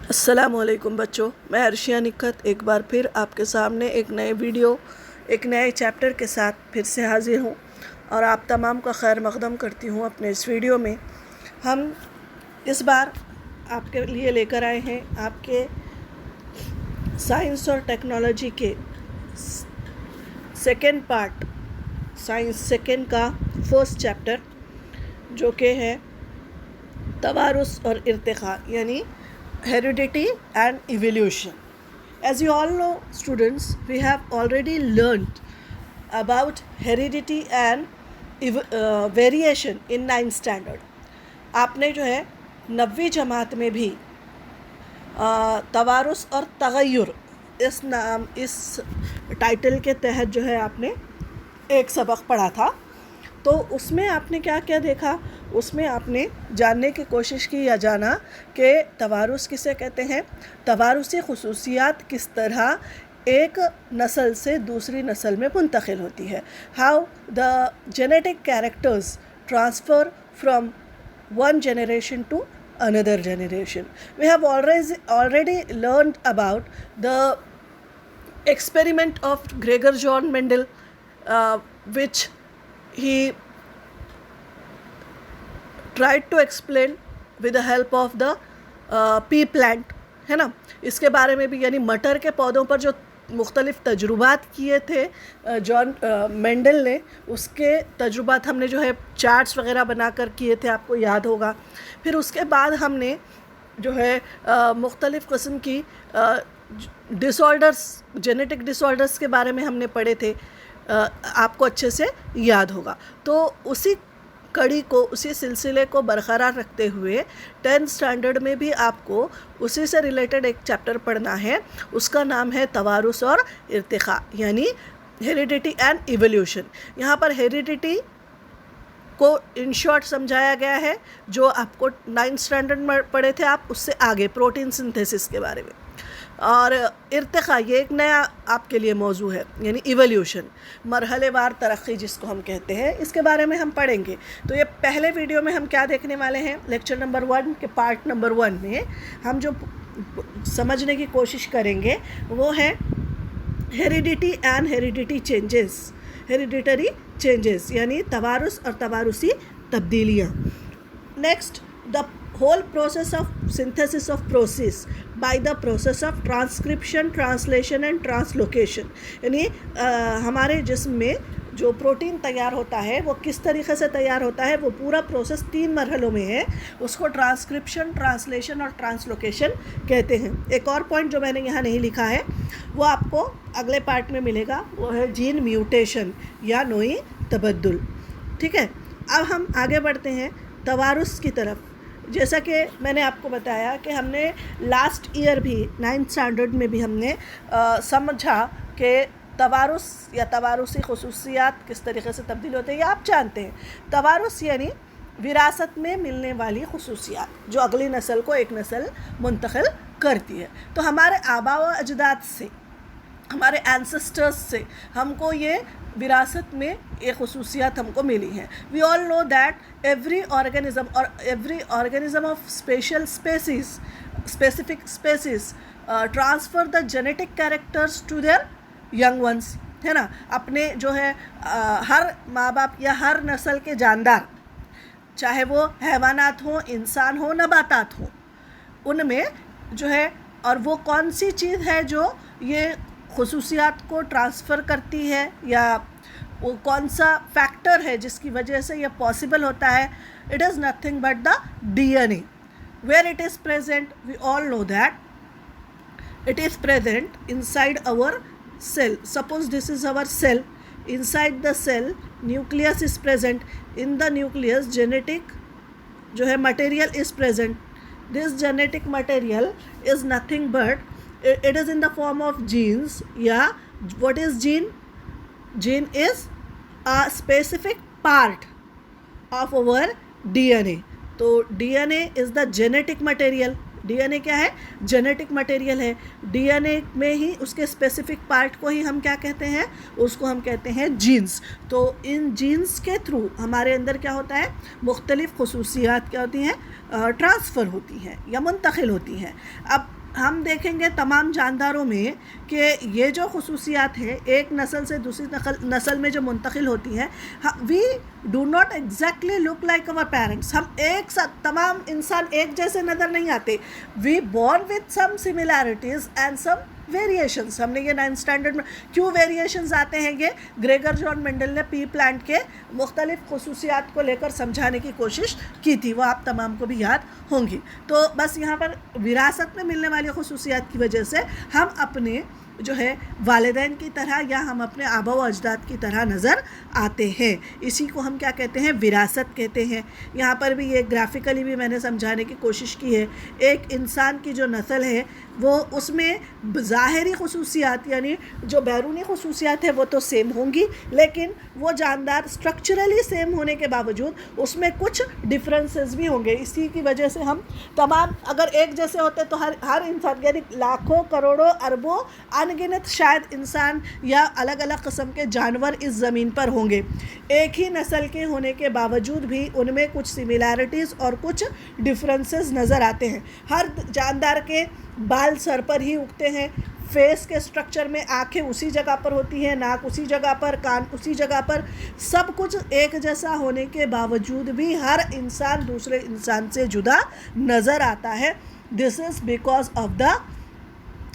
अस्सलामुअलैकुम बच्चों, मैं अर्शिया निखत एक बार फिर आपके सामने एक नए वीडियो एक नए चैप्टर के साथ फिर से हाजिर हूँ और आप तमाम का खैर मक़दम करती हूँ। अपने इस वीडियो में हम इस बार आपके लिए लेकर आए हैं आपके साइंस और टेक्नोलॉजी के सेकेंड पार्ट, साइंस सेकेंड का फर्स्ट चैप्टर, जो कि है तवारुस और इर्तिक़ा यानी heredity and evolution. As you all know students, we have already learned about heredity and variation in 9th standard. आपने जो है 9वीं जमात में भी तवारुस और तगय्युर इस टाइटल के तहत जो है आपने एक सबक पढ़ा था। तो उसमें आपने क्या क्या देखा, उसमें आपने जानने की कोशिश की या जाना कि तवारुस किसे कहते हैं, तवारुसी खुसूसियात किस तरह एक नस्ल से दूसरी नस्ल में मुंतकिल होती है, how the genetic characters transfer from one generation to another generation. We have already learned about the experiment of Gregor John Mendel, which he tried to explain with the help of the pea plant, है ना। इसके बारे में भी, यानी मटर के पौधों पर जो मुख्तलिफ़ तजुर्बात किए थे जॉन मेंडल ने, उसके तजुर्बात हमने जो है चार्ट्स वगैरह बनाकर किए थे, आपको याद होगा। फिर उसके बाद हमने जो है मुख्तलिफ़ किस्म की डिसऑर्डर्स, जेनेटिक डिसऑर्डर्स के बारे में हमने पढ़े थे, आपको अच्छे से याद होगा। तो उसी कड़ी को, उसी सिलसिले को बरकरार रखते हुए 10th स्टैंडर्ड में भी आपको उसी से रिलेटेड एक चैप्टर पढ़ना है। उसका नाम है तवारुस और इर्तिक़ा यानी हेरिडिटी एंड इवोल्यूशन। यहाँ पर हेरिडिटी को इन शॉर्ट समझाया गया है, जो आपको 9th स्टैंडर्ड में पढ़े थे आप, उससे आगे प्रोटीन सिंथेसिस के बारे में। और इर्तिक़ा ये एक नया आपके लिए मौजू है, यानी इवोल्यूशन, मरहलेवार तरक्की जिसको हम कहते हैं, इसके बारे में हम पढ़ेंगे। तो ये पहले वीडियो में हम क्या देखने वाले हैं, लेक्चर नंबर 1 के पार्ट नंबर 1 में हम जो समझने की कोशिश करेंगे वो है heredity and heredity changes, hereditary changes यानी तवारुस और तवारुसी तब्दीलियाँ। Next, the whole process of synthesis of process by the process of transcription, translation and translocation, यानी हमारे जिस्म में जो प्रोटीन तैयार होता है वो किस तरीक़े से तैयार होता है, वो पूरा प्रोसेस 3 मरहलों में है। उसको ट्रांसक्रिप्शन, ट्रांसलेशन और ट्रांसलोकेशन कहते हैं। एक और पॉइंट जो मैंने यहाँ नहीं लिखा है वो आपको अगले पार्ट में मिलेगा, वो है जीन म्यूटेशन या नोई तबद्दुल। ठीक है, अब हम आगे बढ़ते हैं तवारुस की तरफ। जैसा कि मैंने आपको बताया कि हमने लास्ट ईयर भी 9th स्टैंडर्ड में भी हमने समझा कि तवारुस या तवारुसी खुसूसियात किस तरीक़े से तब्दील होते हैं। ये आप जानते हैं, तवारुस यानी विरासत में मिलने वाली खुसूसियात जो अगली नस्ल को एक नस्ल मुंतकिल करती है। तो हमारे आबा व अजदाद से, हमारे एंसेस्टर्स से हमको ये विरासत में ये खुसूसियात हमको मिली हैं। We all know that every organism of specific species transfer the genetic characters to their young ones, है ना। अपने जो है हर माँ बाप या हर नस्ल के जानदार, चाहे वो हैवानात हों, इंसान हो, नबातात हों, उनमें जो है, और वो कौन सी चीज़ है जो ये खुसूसियात को ट्रांसफ़र करती है, या वो कौन सा फैक्टर है जिसकी वजह से ये पॉसिबल होता है। It is nothing but the DNA, where it is present. We all know that it is present inside our cell. Suppose this is our cell, inside the cell nucleus is present. In the nucleus genetic जो है material is present. This genetic material is nothing but it is in the form of genes. Yeah, what is gene? Gene is a specific part of our DNA. तो DNA is the genetic material. DNA क्या है? Genetic material है। DNA में ही उसके specific part को ही हम क्या कहते हैं, उसको हम कहते हैं जीन्स। तो इन जीन्स के थ्रू हमारे अंदर क्या होता है, मुख्तलिफ़ खुसूसियात क्या होती हैं, ट्रांसफ़र होती हैं या मुंतकिल होती हैं। अब हम देखेंगे तमाम जानदारों में कि ये जो खसूसियात है एक नस्ल से दूसरी नस्ल में जो मुंतकिल होती हैं, we do not exactly look like our parents. हम एक साथ तमाम इंसान एक जैसे नज़र नहीं आते। We born with some similarities and some variations. हमने ये 9th स्टैंडर्ड में क्यों वेरिएशंस आते हैं, ये ग्रेगर जॉन मेंडल ने पी प्लांट के मुख्तलिफ खसूसियात को लेकर समझाने की कोशिश की थी, वो आप तमाम को भी याद होंगी। तो बस यहाँ पर विरासत में मिलने वाली खसूसियात की वजह से हम अपने जो है वालिदैन की तरह या हम अपने आबा व अजदाद की तरह नज़र आते हैं। इसी को हम क्या कहते हैं, विरासत कहते हैं। यहाँ पर भी ये ग्राफिकली भी मैंने समझाने की कोशिश की है। एक इंसान की जो नस्ल है वो उसमें ज़ाहिरी खसूसियात यानी जो बैरूनी खसूसियात है वो तो सेम होंगी, लेकिन वो जानदार स्ट्रक्चरली सेम होने के बावजूद उसमें कुछ डिफरेंसेस भी होंगे। इसी की वजह से हम तमाम अगर एक जैसे होते तो हर इंसान यानी लाखों करोड़ों अरबों अनगिनत शायद इंसान या अलग अलग किस्म के जानवर इस ज़मीन पर होंगे। एक ही नस्ल के होने के बावजूद भी उनमें कुछ सिमिलैरिटीज़ और कुछ डिफरेंसेस नज़र आते हैं। हर जानदार के बाल सर पर ही उगते हैं, फेस के स्ट्रक्चर में आंखें उसी जगह पर होती हैं, नाक उसी जगह पर, कान उसी जगह पर, सब कुछ एक जैसा होने के बावजूद भी हर इंसान दूसरे इंसान से जुदा नज़र आता है। This is because of the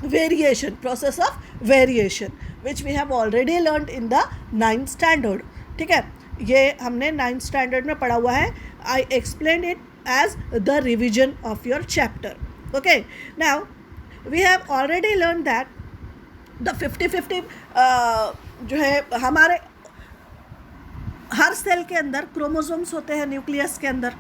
variation, process of variation which we have already learned in the 9th standard। ठीक है, ये हमने 9th standard में पढ़ा हुआ है। I explained it as the revision of your chapter। Okay, now we have already learned that the 50-50 जो है हमारे हर सेल के अंदर क्रोमोसोम्स होते हैं न्यूक्लियस के अंदर।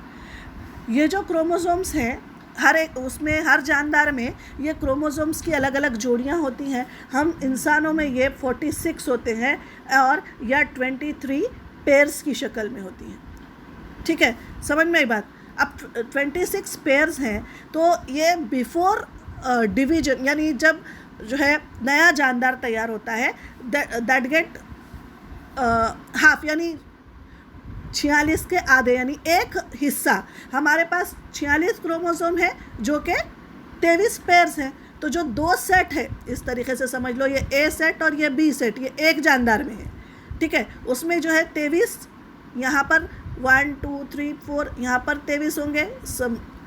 ये जो क्रोमोसोम्स हैं हर एक उसमें हर जानदार में ये क्रोमोसोम्स की अलग अलग जोड़ियां होती हैं। हम इंसानों में ये 46 होते हैं और या 23 पेयर्स की शक्ल में होती हैं। ठीक है, समझ में आई बात। अब 26 पेयर्स हैं तो ये बिफोर डिवीजन यानी जब जो है नया जानदार तैयार होता है दैट गेट हाफ यानी 46 के आधे यानी एक हिस्सा। हमारे पास 46 क्रोमोसोम है जो कि 23 पेयर्स हैं। तो जो दो सेट है इस तरीके से समझ लो, ये ए सेट और ये बी सेट, ये एक जानदार में है। ठीक है, उसमें जो है 23 यहाँ पर 1 2 3 4 यहाँ पर 23 होंगे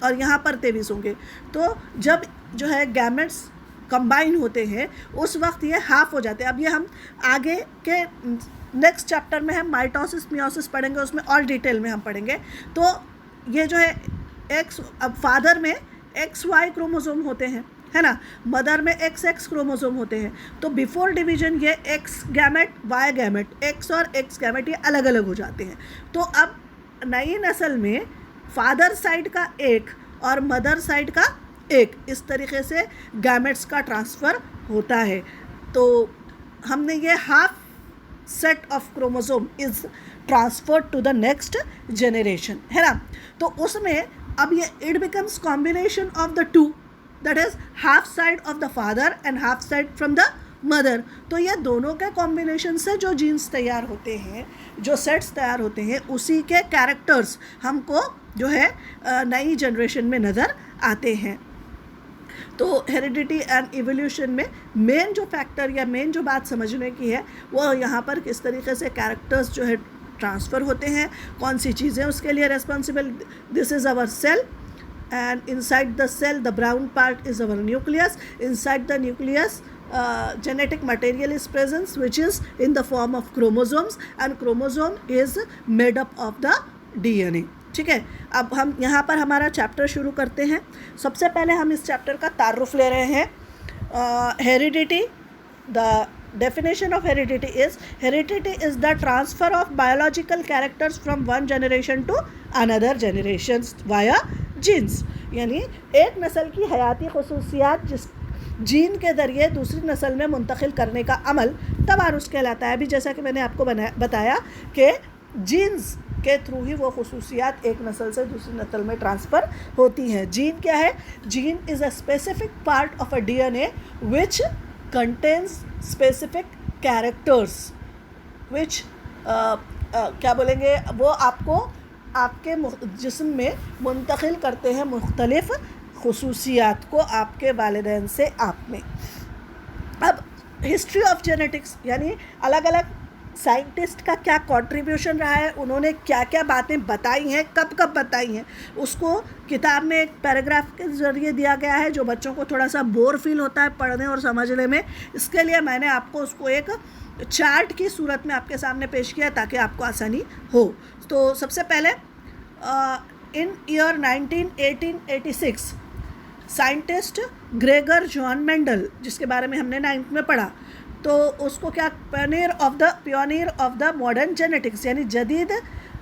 और यहाँ पर 23 होंगे। तो जब जो है गैमेट्स कंबाइन होते हैं उस वक्त ये हाफ हो जाते हैं। अब ये हम आगे के नेक्स्ट चैप्टर में हम माइटोसिस मियोसिस पढ़ेंगे, उसमें और डिटेल में हम पढ़ेंगे। तो ये जो है अब फादर में XY क्रोमोसोम होते हैं, है ना, मदर में XX क्रोमोसोम होते हैं। तो बिफोर डिवीजन ये X gamete Y gamete, X और X गैमेट ये अलग अलग हो जाते हैं। तो अब नई नस्ल में फादर साइड का एक और मदर साइड का एक, इस तरीके से गैमेट्स का ट्रांसफ़र होता है। तो हमने ये half set of chromosome is transferred to the next generation, है ना। तो उसमें अब ये it becomes combination of the two, that is half side of the father and half side from the mother। तो ये दोनों के कॉम्बिनेशन से जो जीन्स तैयार होते हैं, जो सेट्स तैयार होते हैं, उसी के कैरेक्टर्स हमको जो है नई जनरेशन में नज़र आते हैं। तो हेरिडिटी एंड इवोल्यूशन में मेन जो फैक्टर या मेन जो बात समझने की है वो यहाँ पर किस तरीके से कैरेक्टर्स जो है ट्रांसफ़र होते हैं, कौन सी चीज़ें उसके लिए responsible. This is our cell and inside the cell the brown part is our nucleus. Inside the nucleus genetic material is present which is in the form of chromosomes and chromosome is made up of the DNA। ठीक है, अब हम यहाँ पर हमारा chapter शुरू करते हैं। सबसे पहले हम इस चैप्टर का तारुफ ले रहे हैं। Heredity, the definition of heredity is the transfer of biological characters from one generation to another generations via genes। यानी एक नस्ल की हयाती खसूसियात जिस जीन के ज़रिए दूसरी नस्ल में मुंतकिल करने का अमल तवारुस कहलाता है। अभी जैसा कि मैंने आपको बताया कि जीन्स के थ्रू ही वो खसूसियात एक नस्ल से दूसरी नस्ल में ट्रांसफ़र होती हैं। जीन क्या है? Gene is a specific part of a DNA which contains specific characters which क्या बोलेंगे, वो आपको आपके जिस्म में मुंतकिल करते हैं मुख्तलिफ खुसूसियात को आपके वालिदैन से आप में। अब हिस्ट्री ऑफ जेनेटिक्स यानी अलग अलग साइंटिस्ट का क्या कंट्रीब्यूशन रहा है, उन्होंने क्या क्या बातें बताई हैं, कब कब बताई हैं, उसको किताब में एक पैराग्राफ के ज़रिए दिया गया है जो बच्चों को थोड़ा सा बोर फील होता है पढ़ने और समझने में। इसके लिए मैंने आपको उसको एक चार्ट की सूरत में आपके सामने पेश किया ताकि आपको आसानी हो। तो सबसे पहले in year 1886 scientist Gregor John Mendel, जिसके बारे में हमने 9th में पढ़ा, तो उसको क्या pioneer of the modern genetics यानी जदीद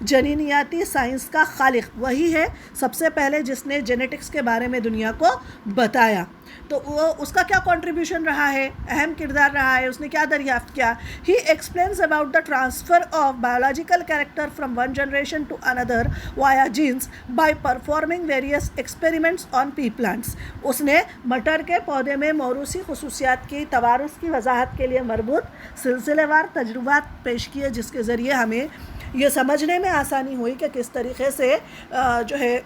जनीनियाती साइंस का खालिक वही है, सबसे पहले जिसने जेनेटिक्स के बारे में दुनिया को बताया। तो वो उसका क्या कंट्रीब्यूशन रहा है, अहम किरदार रहा है, उसने क्या दरियाफ्त किया। He explains about the transfer of biological character from one generation to another via genes by performing various experiments on pea plants. उसने मटर के पौधे में मौरूसी खुसूसियात की तवारुस की वजाहत के लिए मरबूत सिलसिलेवार तजुर्बात पेश किए, जिसके ज़रिए हमें ये समझने में आसानी हुई कि किस तरीक़े से जो है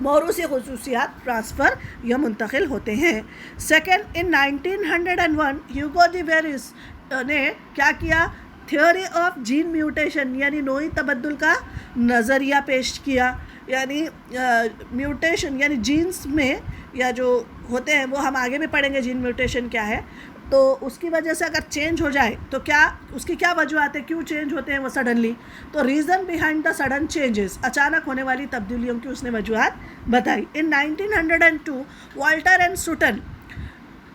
मौरूसी खुसूसियात ट्रांसफ़र या मुंतकिल होते हैं। Second, in 1901 Hugo de Vries ने क्या किया, थियोरी ऑफ जीन म्यूटेशन यानी नोई तबद्दुल का नज़रिया पेश किया। यानी म्यूटेशन यानी जीन्स में या जो होते हैं वो हम आगे भी पढ़ेंगे जीन म्यूटेशन क्या है, तो उसकी वजह से अगर चेंज हो जाए तो क्या उसकी क्या वजूहत है, क्यों चेंज होते हैं वो सडनली, तो reason behind the sudden changes, अचानक होने वाली तब्दीलियों की उसने वजूहत बताई। इन 1902 वाल्टर एंड सुटन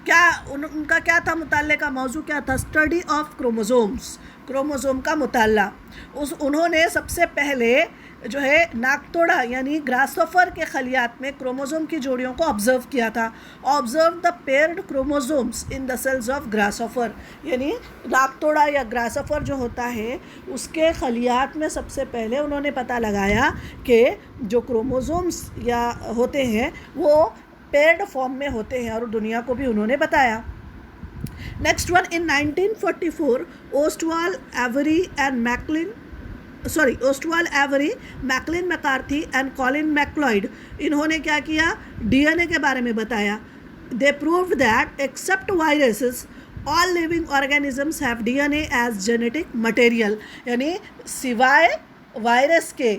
क्या उनका क्या था मुताले का मौजू क्या था, स्टडी ऑफ क्रोमोसोम्स, क्रोमोसोम का मुताला। उन्होंने सबसे पहले जो है नाकतोड़ा यानी ग्रासोफर के खलियात में क्रोमोसोम की जोड़ियों को ऑब्जर्व किया था। Observe the paired chromosomes in the cells of grasshopper, यानी नाकतोड़ा या ग्रासोफर जो होता है उसके खलियात में सबसे पहले उन्होंने पता लगाया कि जो क्रोमोसोम्स या होते हैं वो पेयर्ड फॉर्म में होते हैं, और दुनिया को भी उन्होंने बताया। नेक्स्ट वन, इन 1944 ओस्टवाल Avery, Maclyn McCarty and Colin MacLeod, इन्होंने क्या किया, डीएनए के बारे में बताया। They proved that except viruses all living organisms have DNA as genetic material, यानी सिवाय वायरस के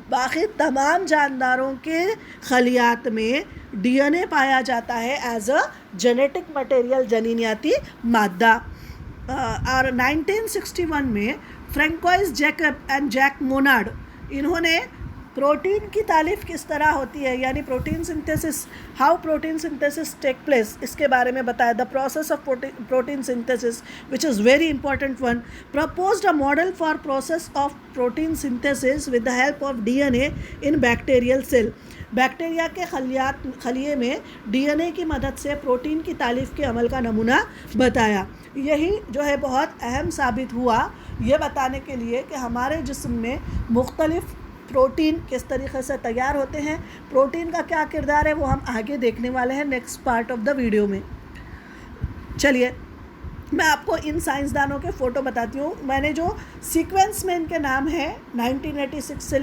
बाकी तमाम जानदारों के खलियात में डीएनए पाया जाता है एज अ जेनेटिक मटेरियल, जनीनियाती मादा। और 1961 में Francois Jacob and Jacques Monod, इन्होंने प्रोटीन की तारीफ किस तरह होती है यानी protein synthesis, how protein synthesis take place, इसके बारे में बताया। The process of protein synthesis which is very important one, proposed a model for process of protein synthesis with the help of DNA in bacterial cell. Bacteria के खलिए में DNA की मदद से प्रोटीन की तारीफ के अमल का नमूना बताया। यही जो है बहुत अहम साबित हुआ ये बताने के लिए कि हमारे जिस्म में मुख्तलिफ प्रोटीन किस तरीक़े से तैयार होते हैं, प्रोटीन का क्या किरदार है वो हम आगे देखने वाले हैं next part of the video में। चलिए मैं आपको इन साइंसदानों के फ़ोटो बताती हूँ। मैंने जो सीक्वेंस में इनके नाम हैं 1886 से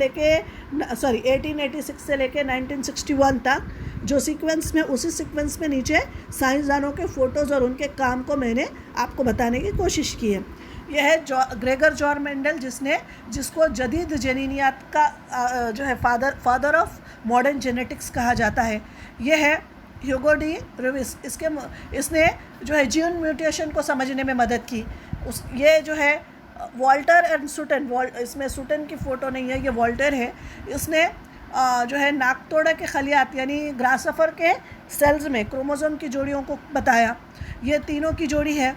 लेके 1961 तक जो सीक्वेंस में, उसी सीक्वेंस में नीचे साइंसदानों के फ़ोटोज़ और उनके काम को मैंने आपको बताने की कोशिश की है। यह है ग्रेगर जॉन मेंडल, जिसको जदीद जनीनियात का जो है फादर ऑफ मॉडर्न जेनेटिक्स कहा जाता है। यह है ह्यूगो डी रिविस, इसने जो है जीन म्यूटेशन को समझने में मदद की। ये जो है वाल्टर एंड सुटन, इसमें सुटन की फ़ोटो नहीं है, ये वाल्टर है। इसने जो है नाकतोड़ा के खलियात यानी ग्रासोफर के सेल्स में क्रोमोसोम की जोड़ियों को बताया। ये तीनों की जोड़ी है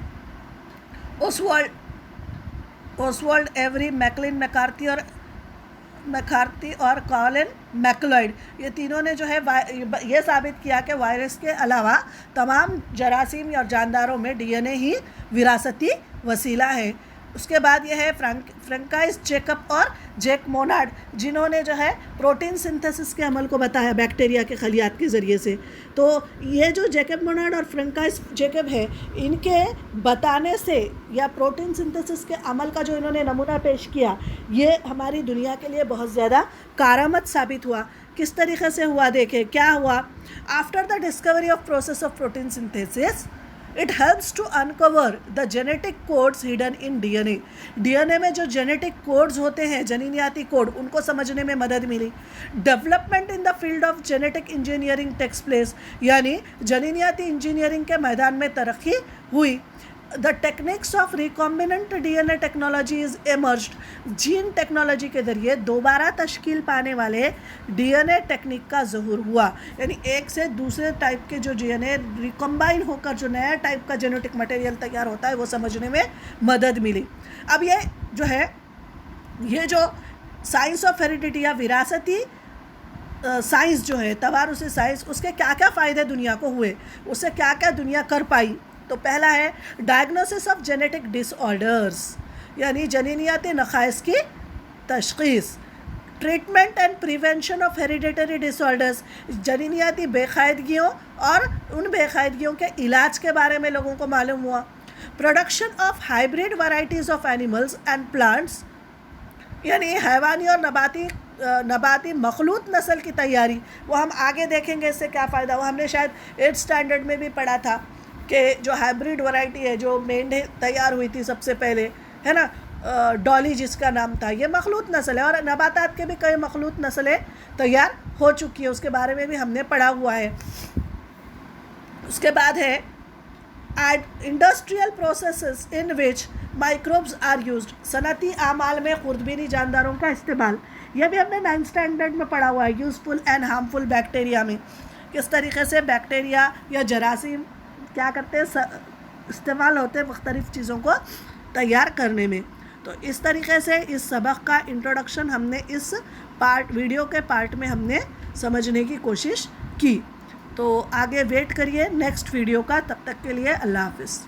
ओसवाल्ड एवरी, मैकलिन मैकार्थी और कॉलिन मैक्लॉयड। ये तीनों ने जो है ये साबित किया कि वायरस के अलावा तमाम जरासीम और जानदारों में डीएनए ही विरासती वसीला है। उसके बाद यह है फ्रैंकोइस जैकब और जैक मोनार्ड, जिन्होंने जो है प्रोटीन सिंथेसिस के अमल को बताया बैक्टीरिया के खलियात के ज़रिए से। तो ये जो जैकब मोनार्ड और फ्रैंकोइस जैकब है, इनके बताने से या प्रोटीन सिंथेसिस के अमल का जो इन्होंने नमूना पेश किया, ये हमारी दुनिया के लिए बहुत ज़्यादा कारआमद साबित हुआ। किस तरीके से हुआ देखें, क्या हुआ। After the discovery of process of protein synthesis it helps to uncover the genetic codes hidden in DNA. DNA में जो जेनेटिक कोड्स होते हैं, जनिनियाती कोड, उनको समझने में मदद मिली। Development in the field of genetic engineering takes place, यानी जनिनियाती इंजीनियरिंग के मैदान में तरक्की हुई। The techniques of recombinant DNA technology is emerged. Gene technology के जरिए दोबारा तश्कील पाने वाले डीएनए टेक्निक का ज़हूर हुआ, यानी एक से दूसरे टाइप के जो डीएनए रिकम्बाइन होकर जो नया टाइप का जेनेटिक मटेरियल तैयार होता है वो समझने में मदद मिली। अब ये जो साइंस ऑफ हेरिडिटी या विरासती साइंस जो है, तवारुसी साइंस, उसके क्या क्या फ़ायदे दुनिया को हुए, उससे क्या क्या दुनिया कर पाई। तो पहला है डायग्नोसिस ऑफ जेनेटिक डिसऑर्डर्स, यानी जनिनियाती नक़ाइस की तशख़ीस। Treatment and prevention of hereditary disorders, जनिनियाती बेकायदगियों और उन बेकायदगियों के इलाज के बारे में लोगों को मालूम हुआ। Production of hybrid varieties of animals and plants, यानी हैवानी और नबाती मखलूत नस्ल की तैयारी, वो हम आगे देखेंगे इससे क्या फ़ायदा हुआ। हमने शायद 8th स्टैंडर्ड में भी पढ़ा था कि जो हाइब्रिड वैरायटी है, जो मेंढे तैयार हुई थी सबसे पहले, है ना, डॉली जिसका नाम था, ये मखलूत नस्ल है। और नबातात के भी कई मखलूत नस्लें तैयार हो चुकी है, उसके बारे में भी हमने पढ़ा हुआ है। उसके बाद है industrial processes in which microbes are used, सनती आमाल में खुर्दबीनी जानदारों का इस्तेमाल, यह भी हमने 9th स्टैंडर्ड में पढ़ा हुआ है। यूज़फुल एंड हार्मफुल बैक्टीरिया में किस तरीके से बैक्टीरिया या जरासीम क्या करते हैं, इस्तेमाल होते हैं मुख्तलिफ़ चीज़ों को तैयार करने में। तो इस तरीके से इस सबक का इंट्रोडक्शन हमने इस वीडियो के पार्ट में हमने समझने की कोशिश की। तो आगे वेट करिए नेक्स्ट वीडियो का, तब तक के लिए अल्लाह हाफ़िज़।